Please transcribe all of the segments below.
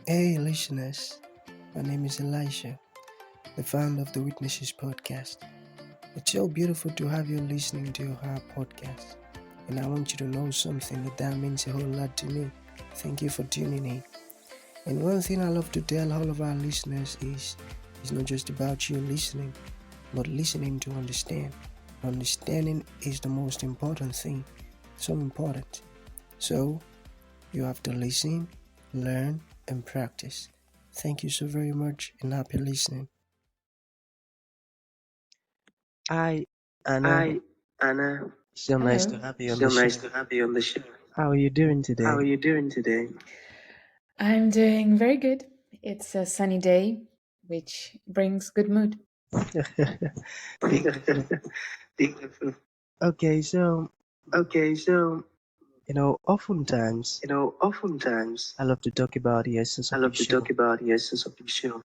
Hey, listeners. My name is Elisha, the founder of the Witnesses podcast. It's so beautiful to have you listening to our podcast. And I want you to know something that means a whole lot to me. Thank you for tuning in. And one thing I love to tell all of our listeners is it's not just about you listening, but listening to understand. Understanding is the most important thing. So important. So you have to listen, learn, and practice. Thank you so very much and happy listening. Hi, Anna. Hi, Anna. So nice to Hello. have you on So the nice show. to have you on the show. How are you doing How today? are you doing today? I'm doing very good. It's a sunny day, which brings good mood. Beautiful. Beautiful. Okay, so, Okay, so, oftentimes oftentimes I love to talk about the essence I of the love to talk show, about the essence of the show,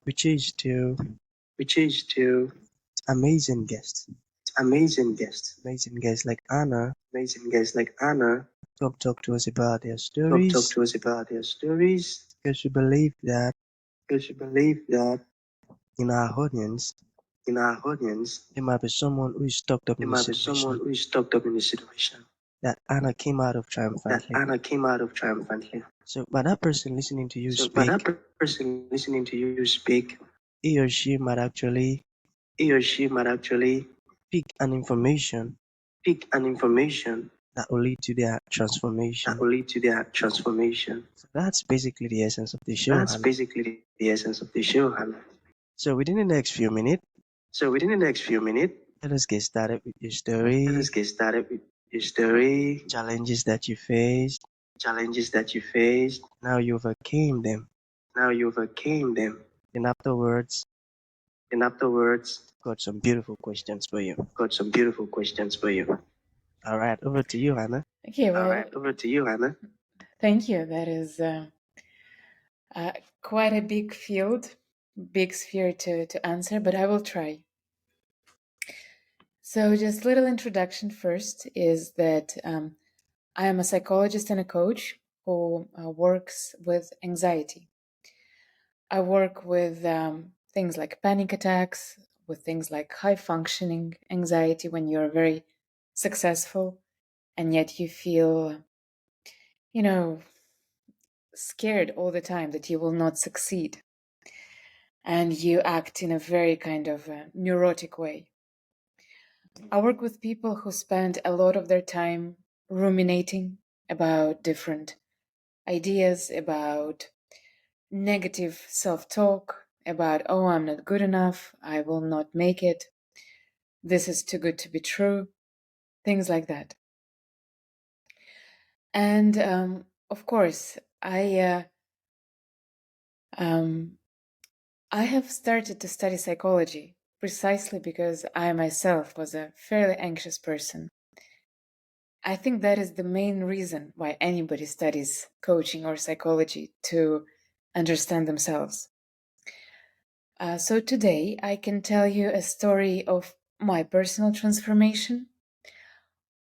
which is to which is to amazing guests. amazing guests. Amazing guests like Anna Amazing guests like Anna talk to us about their talk stories to us about their stories because we believe that because we believe that in our audience in our audience there might be someone who is stuck up there in a might be someone situation who is stuck up in a situation that Anna came out of that triumphantly. Anna came out of triumphantly. So by that person listening to you So by that speak, person listening to you speak, he or she might actually he or she might actually pick an information pick an information that will lead to their that transformation. will lead to their transformation. So that's basically the essence of the show, That's Hannah. basically the essence of the show, Hannah. So within the next few minutes, So within the next few minutes, let us get started with your let us story, get started with your story, challenges that you faced, challenges that you faced, and how you overcame them. now you overcame them. And afterwards, And afterwards, got some beautiful questions for you. got some beautiful questions for you. All right, over to you, Hannah. Okay, All well, right, over to you, Hannah. thank you. That is quite a big field, big sphere to answer, but I will try. So, just little introduction first is that I am a psychologist and a coach who works with anxiety. I work with things like panic attacks, with things like high functioning anxiety when you're very successful and yet you feel, you know, scared all the time that you will not succeed. And you act in a very kind of neurotic way. I work with people who spend a lot of their time ruminating about different ideas, about negative self talk, about, oh, I'm not good enough, I will not make it, this is too good to be true, things like that. And of course, I have started to study psychology precisely because I myself was a fairly anxious person. I think that is the main reason why anybody studies coaching or psychology, to understand themselves. So today I can tell you a story of my personal transformation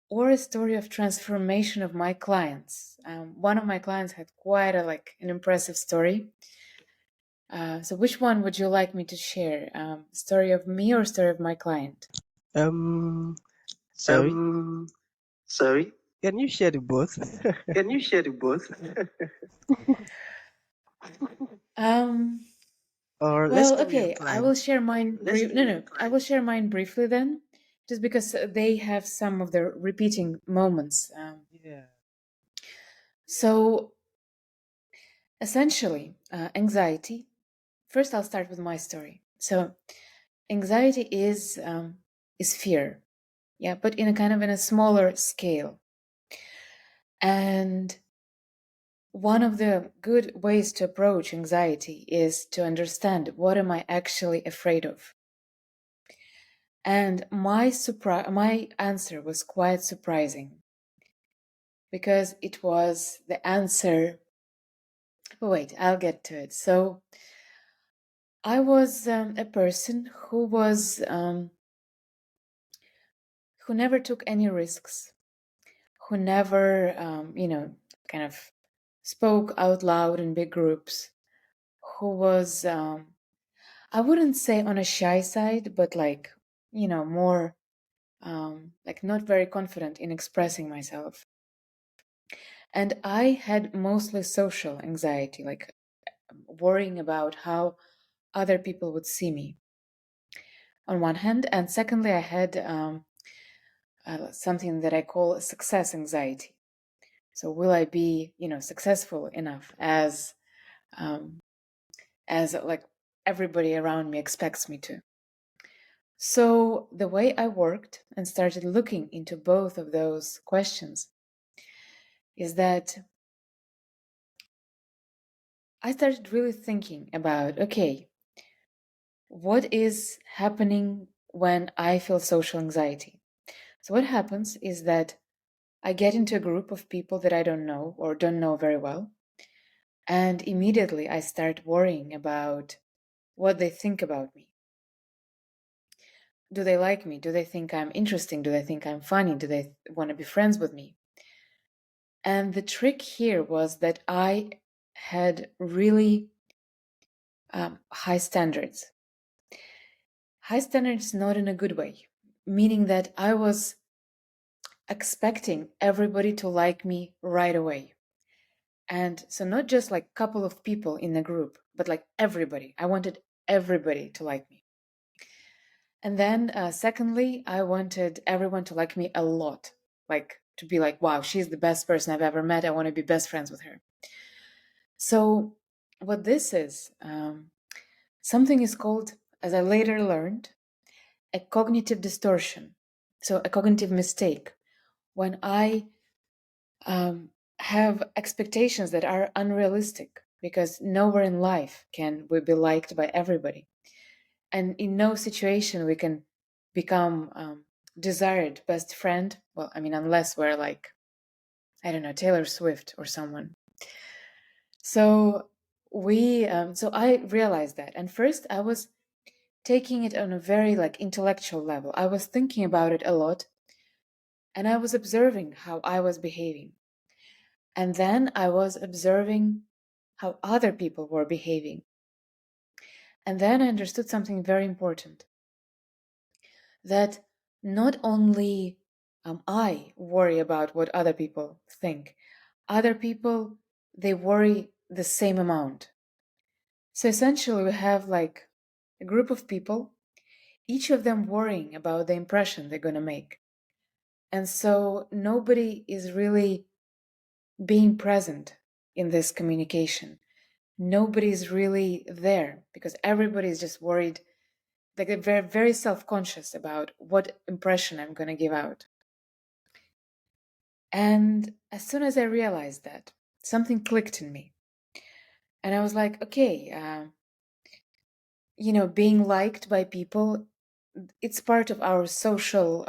or a story of transformation of my clients. One of my clients had quite an impressive story. So which one would you like me to share? Story of me or story of my client? Um, sorry, Um, sorry, can you share the both? can you share the both? Um, Or let's well, go with your okay, I will client. share mine. Let's go with your I will client. share mine briefly then, just because they have some of the repeating moments. Yeah. So essentially, anxiety. First, I'll start with my story. So, anxiety is fear, yeah, but in a kind of in a smaller scale. And one of the good ways to approach anxiety is to understand what am I actually afraid of. And my answer was quite surprising because it was the answer. But wait, I'll get to it. So I was a person who never took any risks, who never, kind of spoke out loud in big groups, who was, I wouldn't say on a shy side, but like, more like not very confident in expressing myself. And I had mostly social anxiety, like worrying about how other people would see me on one hand. And secondly, I had something that I call success anxiety. So will I be, successful enough as like everybody around me expects me to? So the way I worked and started looking into both of those questions is that I started really thinking about, okay, what is happening when I feel social anxiety? So what happens is that I get into a group of people that I don't know or don't know very well, and immediately I start worrying about what they think about me. Do they like me? Do they think I'm interesting? Do they think I'm funny? Do they want to be friends with me? And the trick here was that I had really high standards. High standards not in a good way, meaning that I was expecting everybody to like me right away. And so not just like a couple of people in the group, but like everybody. I wanted everybody to like me. And then secondly, I wanted everyone to like me a lot, like to be like, wow, she's the best person I've ever met. I want to be best friends with her. So what this is, something is called, as I later learned, a cognitive distortion. So a cognitive mistake. When I have expectations that are unrealistic, because nowhere in life can we be liked by everybody. And in no situation we can become desired best friend. Well, I mean, unless we're like, I don't know, Taylor Swift or someone. So so I realized that. And first I was taking it on a very like intellectual level. I was thinking about it a lot, and I was observing how I was behaving. And then I was observing how other people were behaving. And then I understood something very important, that not only I worry about what other people think, other people, they worry the same amount. So essentially we have like a group of people, each of them worrying about the impression they're going to make. And so nobody is really being present in this communication. Nobody's really there because everybody is just worried. Like they're very, very self-conscious about what impression I'm going to give out. And as soon as I realized that, something clicked in me. And I was like, okay, being liked by people, it's part of our social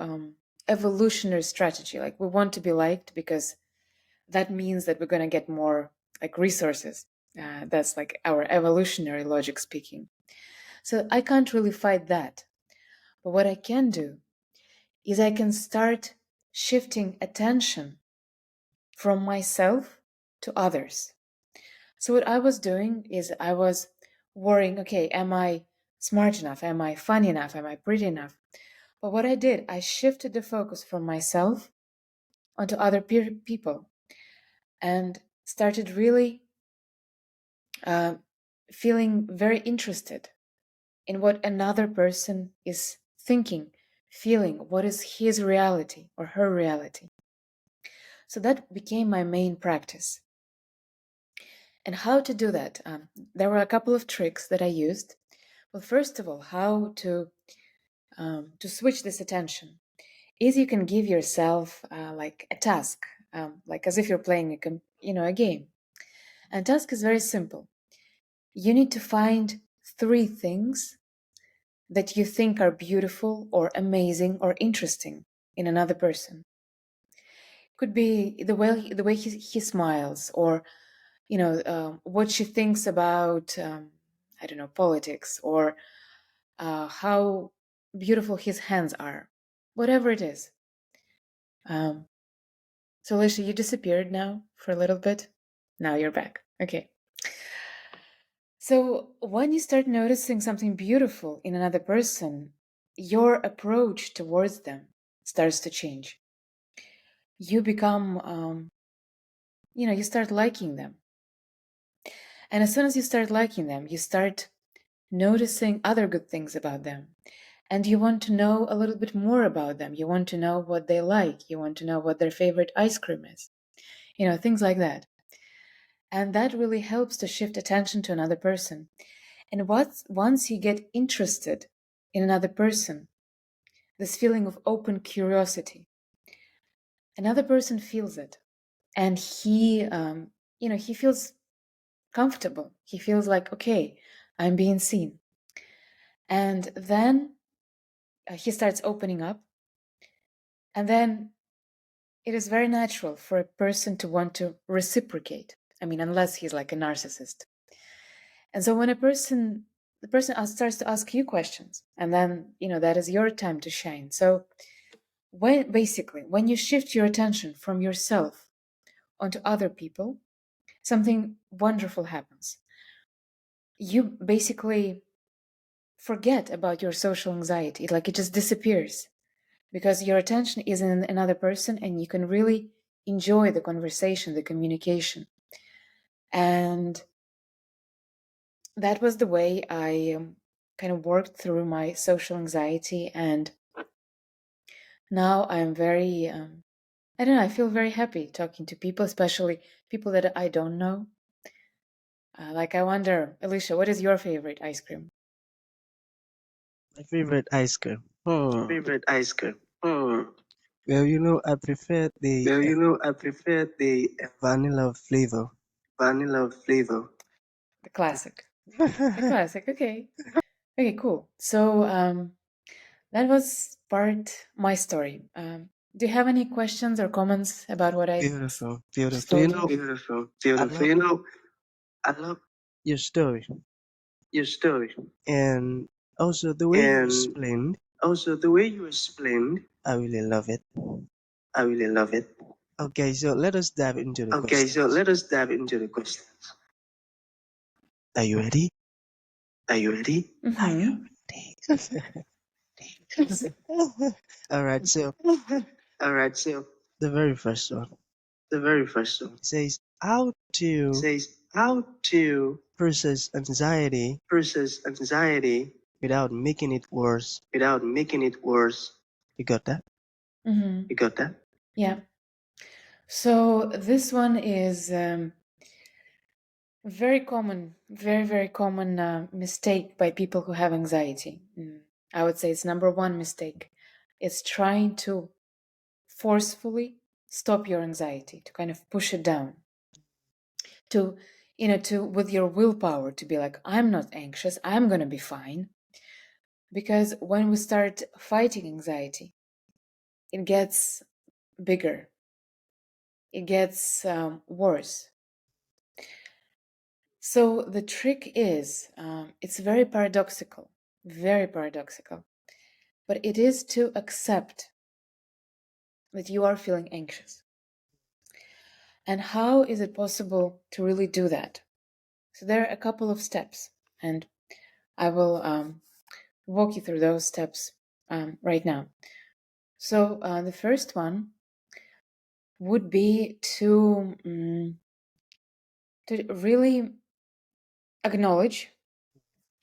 evolutionary strategy. Like we want to be liked because that means that we're going to get more like resources. That's like our evolutionary logic speaking. So I can't really fight that. But what I can do is I can start shifting attention from myself to others. So what I was doing is I was worrying, okay, am I smart enough? Am I funny enough? Am I pretty enough? But what I did, I shifted the focus from myself onto other people and started really feeling very interested in what another person is thinking, feeling, what is his reality or her reality. So that became my main practice. And how to do that? There were a couple of tricks that I used. Well, first of all, how to switch this attention is you can give yourself like a task, like as if you're playing a game. And task is very simple. You need to find 3 things that you think are beautiful or amazing or interesting in another person. Could be the way he smiles, or what she thinks about I don't know, politics, or how beautiful his hands are, whatever it is. So Alicia, you disappeared now for a little bit. Now you're back. Okay. So when you start noticing something beautiful in another person, your approach towards them starts to change. You become, you start liking them. And as soon as you start liking them, you start noticing other good things about them. And you want to know a little bit more about them. You want to know what they like. You want to know what their favorite ice cream is. Things like that. And that really helps to shift attention to another person. And once you get interested in another person, this feeling of open curiosity, another person feels it. And he feels comfortable. He feels like, okay, I'm being seen. And then he starts opening up. And then it is very natural for a person to want to reciprocate. I mean, unless he's like a narcissist. And so when the person starts to ask you questions, and then, that is your time to shine. So when you shift your attention from yourself onto other people, something wonderful happens. You basically forget about your social anxiety. It just disappears because your attention is in another person and you can really enjoy the conversation, the communication. And that was the way I kind of worked through my social anxiety. And now I'm very, I don't know, I feel very happy talking to people, especially people that I don't know. I wonder, Elisha, what is your favorite ice cream? My favorite ice cream. Favorite ice cream. Well, I prefer the I prefer the vanilla flavor. vanilla flavor. The classic. The classic, okay. Okay, cool. So that was my story. Do you have any questions or comments about what I Beautiful, just beautiful. told you? Beautiful, I beautiful. love I love your story, your story. and also the way you And explained. also the way you explained, I really love it. I really love it. Okay, so let us dive into the Okay, so questions. let us dive into the questions. Are you ready? Are you ready? Are you Mm-hmm. ready? All right, so All right, so the very first one the very first one says how to says how to process anxiety process anxiety without making it worse. without making it worse. You got that? Mm-hmm. You got that? Yeah. So this one is very common, very, very common mistake by people who have anxiety. I would say it's number one mistake. It's trying to forcefully stop your anxiety, to kind of push it down, to with your willpower to be like, I'm not anxious, I'm going to be fine. Because when we start fighting anxiety, it gets bigger, it gets worse. So the trick is, it's very paradoxical, but it is to accept that you are feeling anxious. And how is it possible to really do that? So there are a couple of steps, and I will walk you through those steps right now. So the first one would be to really acknowledge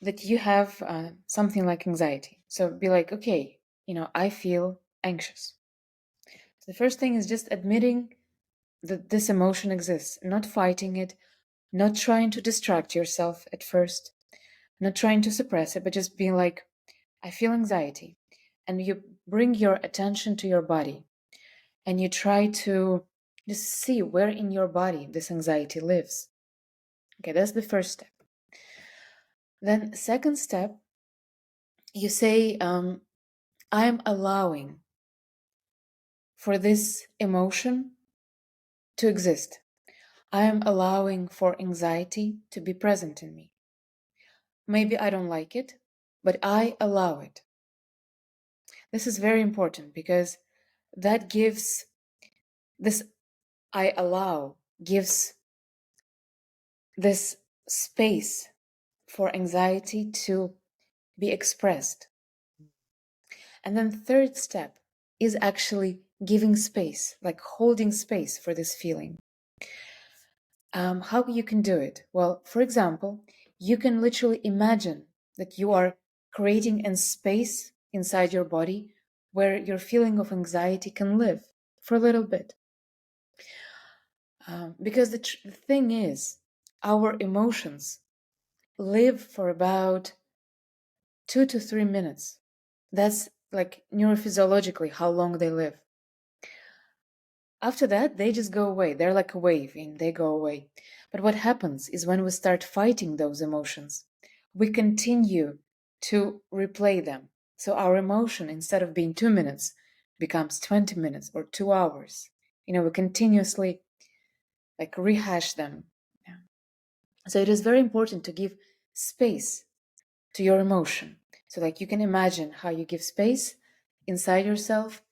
that you have something like anxiety. So be like, okay, I feel anxious. So the first thing is just admitting that this emotion exists, not fighting it, not trying to distract yourself at first, not trying to suppress it, but just being like, I feel anxiety. And you bring your attention to your body and you try to just see where in your body this anxiety lives. Okay, that's the first step. Then, second step, you say, I am allowing for this emotion to exist. I am allowing for anxiety to be present in me. Maybe I don't like it, but I allow it. This is very important because that gives this I allow gives this space for anxiety to be expressed. And then third step is actually giving space, like holding space for this feeling. How you can do it? Well, for example, you can literally imagine that you are creating a space inside your body where your feeling of anxiety can live for a little bit. Because the thing is, our emotions live for about 2 to 3 minutes. That's like neurophysiologically how long they live. After that, they just go away. They're like a wave and they go away. But what happens is when we start fighting those emotions, we continue to replay them. So our emotion, instead of being 2 minutes, becomes 20 minutes or 2 hours. We continuously like rehash them. Yeah. So it is very important to give space to your emotion. So like you can imagine how you give space inside yourself,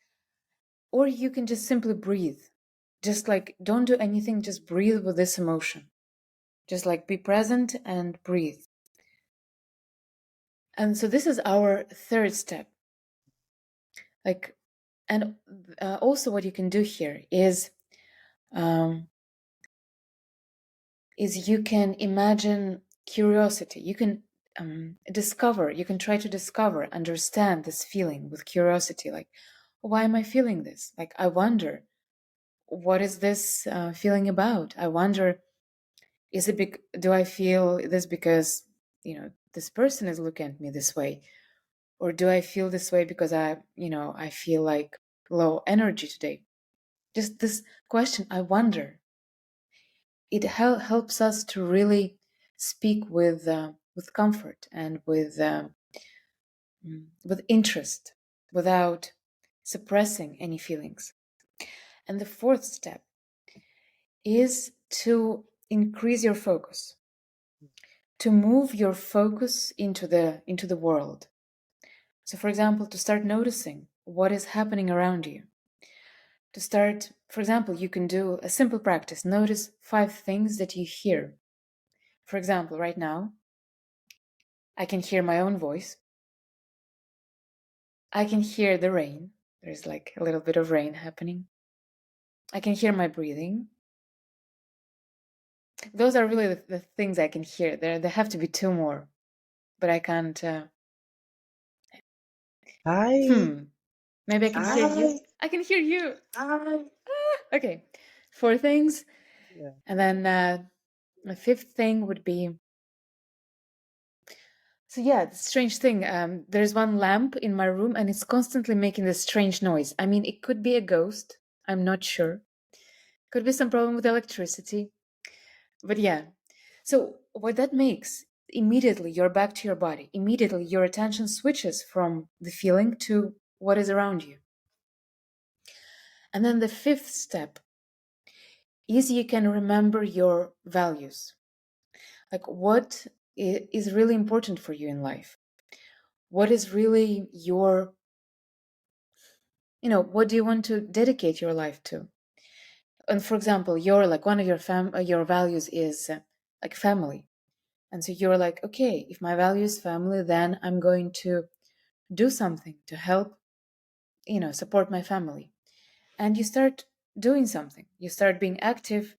or you can just simply breathe. Just like don't do anything, just breathe with this emotion. Just like be present and breathe. And so this is our third step. Like, and also what you can do here is you can imagine curiosity. You can you can try to discover, understand this feeling with curiosity. Like, why am I feeling this? Like, I wonder, what is this feeling about? I wonder, do I feel this because, this person is looking at me this way? Or do I feel this way because I feel like low energy today? Just this question, I wonder. It helps us to really speak with comfort and with interest, without suppressing any feelings. And the fourth step is to increase your focus, to move your focus into the world. So, for example, to start noticing what is happening around you. To start, for example, you can do a simple practice. Notice 5 things that you hear. For example, right now, I can hear my own voice. I can hear the rain. There's like a little bit of rain happening. I can hear my breathing. Those are really the things I can hear. There have to be 2 more, but I can't. Hi. Maybe I can hear you. I can hear you. Okay, 4 things. Yeah. And then the 5th thing would be, so yeah, the strange thing. There's one lamp in my room and it's constantly making this strange noise. I mean, it could be a ghost. I'm not sure. Could be some problem with electricity. But yeah. So what that makes, immediately you're back to your body. Immediately your attention switches from the feeling to what is around you. And then the 5th step is you can remember your values. Like what is really important for you in life? What is really your, what do you want to dedicate your life to? And for example, you're like one of your values is like family. And so you're like, okay, if my value is family, then I'm going to do something to help, support my family. And you start doing something. You start being active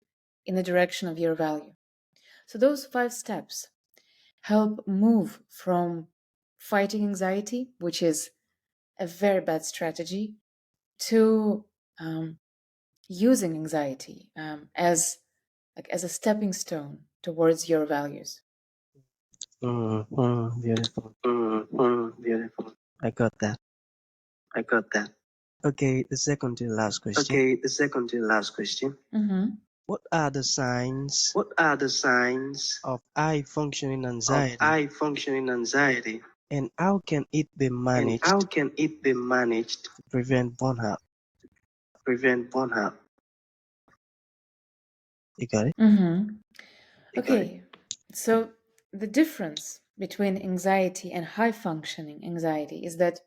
in the direction of your value. So those 5 steps help move from fighting anxiety, which is a very bad strategy, to using anxiety as a stepping stone towards your values. Beautiful. Beautiful. I got that. I got that. Okay, the second to last question. Okay, the second to last question. What are the signs What are the signs of high functioning of anxiety, high functioning anxiety, and how can it be and managed how can it be managed to prevent burnout? to prevent burnout? You got it? Okay, so the difference between anxiety and high functioning anxiety is that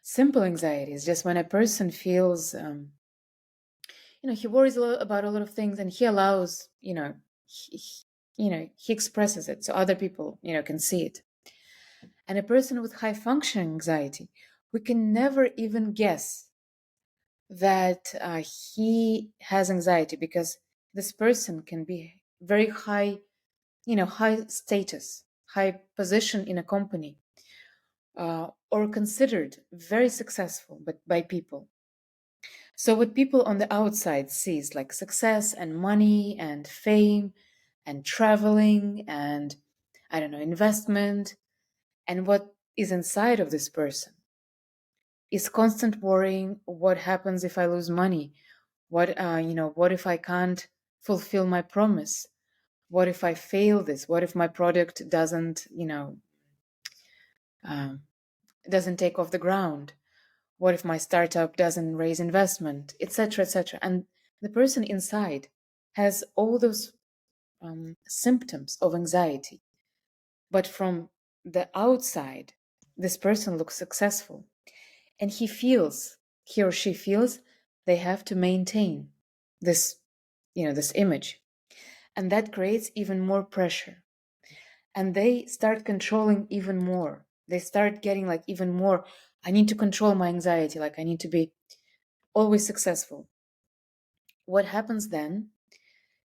simple anxiety is just when a person feels he worries about a lot of things and he allows he he expresses it so other people, can see it. And a person with high functioning anxiety, we can never even guess that he has anxiety, because this person can be very high, high status, high position in a company, or considered very successful but by people. So what people on the outside sees, like success and money and fame and traveling and, I don't know, investment, and what is inside of this person is constant worrying: what happens if I lose money? What if I can't fulfill my promise? What if I fail this? What if my product um, doesn't take off the ground? What if my startup doesn't raise investment, etc., etc.? And the person inside has all those symptoms of anxiety, but from the outside, this person looks successful, and he or she feels they have to maintain this, this image, and that creates even more pressure, and they start controlling even more. They start getting like even more, I need to control my anxiety, like I need to be always successful. What happens then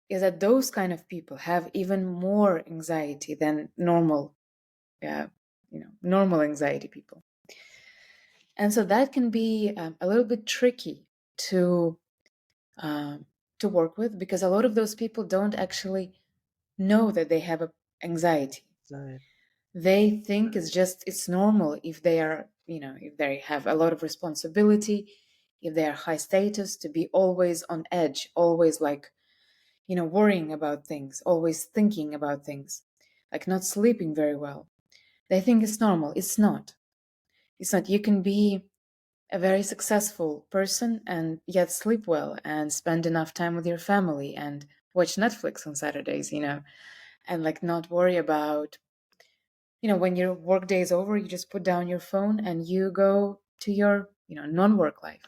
is that those kind of people have even more anxiety than normal, normal anxiety people. And so that can be a little bit tricky to work with, because a lot of those people don't actually know that they have anxiety. Right. They think it's normal if they are, if they have a lot of responsibility, if they are high status, to be always on edge, always like, worrying about things, always thinking about things, like not sleeping very well. They think it's normal. It's not. It's not. You can be a very successful person and yet sleep well and spend enough time with your family and watch Netflix on Saturdays, and like not worry about, when your work day is over, you just put down your phone and you go to your, non-work life.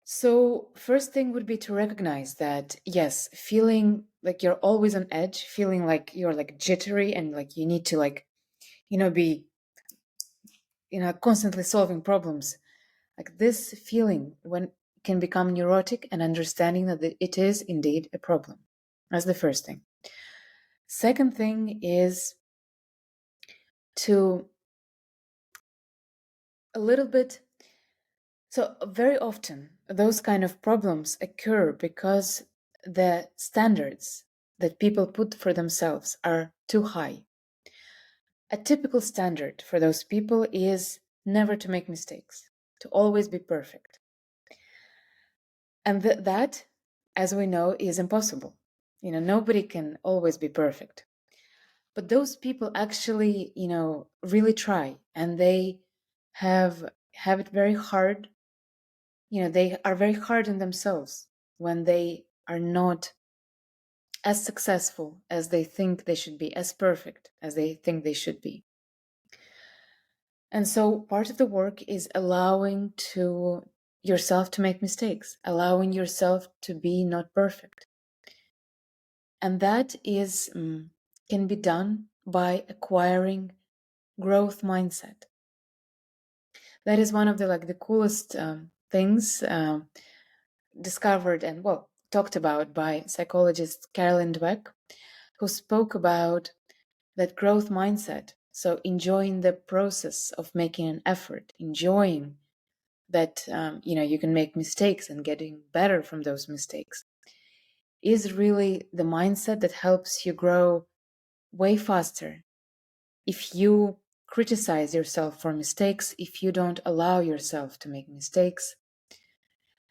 So first thing would be to recognize that, yes, feeling like you're always on edge, feeling like you're like jittery and like you need to like, be, constantly solving problems. Like this feeling when can become neurotic, and understanding that it is indeed a problem. That's the first thing. Second thing is to a little bit. So very often those kind of problems occur because the standards that people put for themselves are too high. A typical standard for those people is never to make mistakes, to always be perfect. And that, as we know, is impossible. Nobody can always be perfect. But those people actually, really try, and they have it very hard. They are very hard on themselves when they are not as successful as they think they should be, as perfect as they think they should be. And so part of the work is allowing to yourself to make mistakes, allowing yourself to be not perfect. And that is can be done by acquiring growth mindset. That is one of the coolest things discovered and talked about by psychologist Carolyn Dweck, who spoke about that growth mindset. So enjoying the process of making an effort, enjoying that you can make mistakes and getting better from those mistakes, is really the mindset that helps you grow way faster. If you criticize yourself for mistakes, if you don't allow yourself to make mistakes,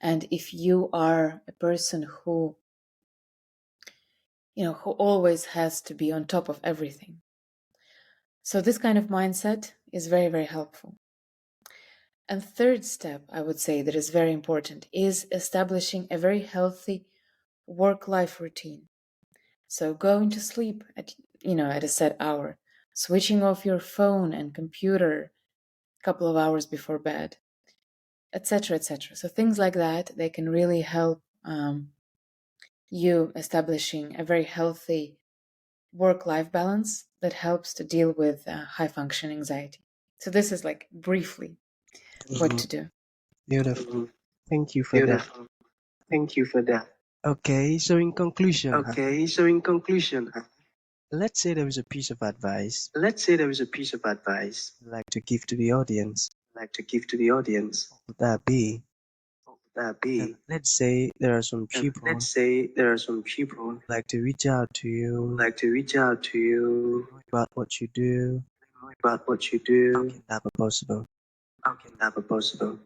and if you are a person who always has to be on top of everything. So this kind of mindset is very, very helpful. And third step, I would say, that is very important is establishing a very healthy work-life routine. So going to sleep at a set hour, switching off your phone and computer a couple of hours before bed, etc., etc. So things like that, they can really help you establishing a very healthy work-life balance that helps to deal with high-function anxiety. So this is like briefly what to do. Beautiful. Thank you for that. Beautiful. Thank you for that. Okay, so in conclusion, Okay, so in conclusion, let's say there is a piece of advice let's say there is a piece of advice I'd like to give to the audience. I'd like to give to the audience. What would that be? What would that be? Let's say there are some And people let's say there are some people who'd like to reach out to who'd you like to reach out to you about what you do. about what you How do. can that be possible? How can that be possible?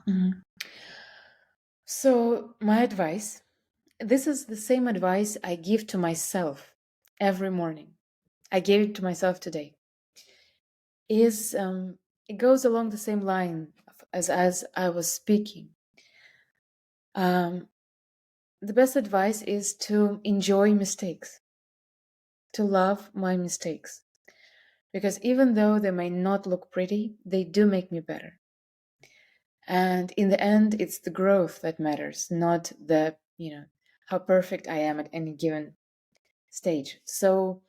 Mhm. So my advice, this is the same advice I give to myself every morning. I gave it to myself today. It goes along the same line as I was speaking. The best advice is to enjoy mistakes, to love my mistakes, because even though they may not look pretty, they do make me better. And in the end, it's the growth that matters, not the, how perfect I am at any given stage. So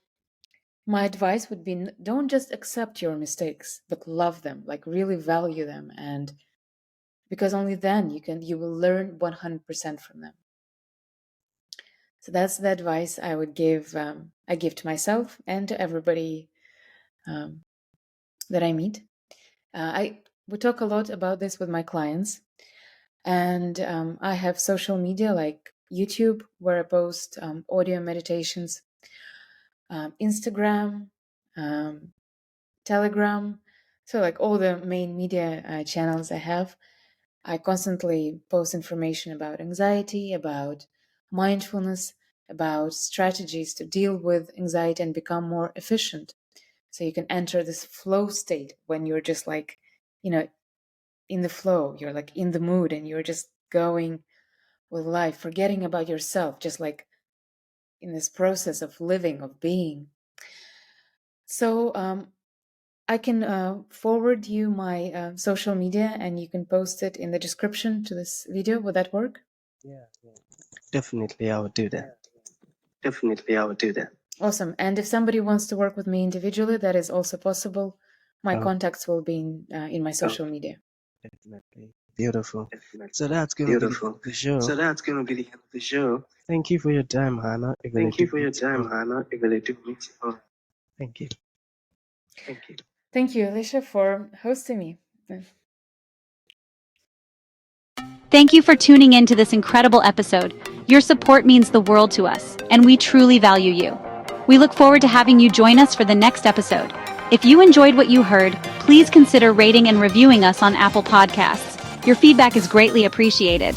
my advice would be, don't just accept your mistakes, but love them, like really value them, and because only then you will learn 100% from them. So that's the advice I would give. I give to myself and to everybody that I meet. We talk a lot about this with my clients, and I have social media like YouTube, where I post audio meditations, Instagram, Telegram, so like all the main media channels I have. I constantly post information about anxiety, about mindfulness, about strategies to deal with anxiety and become more efficient. So you can enter this flow state when you're just like, in the flow, you're like in the mood and you're just going with life, forgetting about yourself, just like in this process of living, of being. So I can forward you my social media and you can post it in the description to this video. Would that work? Yeah. Definitely, I would do that. Definitely, I would do that. Awesome. And if somebody wants to work with me individually, that is also possible. My contacts will be in my social media. Definitely. Beautiful. Definitely. So that's going to be the end Beautiful. of the show. So that's going to be the end of the show. Thank you for your time, Hannah. Thank you for your time, Hannah. Thank you. Thank you. Thank you, Elisha, for hosting me. Thank you for tuning in to this incredible episode. Your support means the world to us, and we truly value you. We look forward to having you join us for the next episode. If you enjoyed what you heard, please consider rating and reviewing us on Apple Podcasts. Your feedback is greatly appreciated.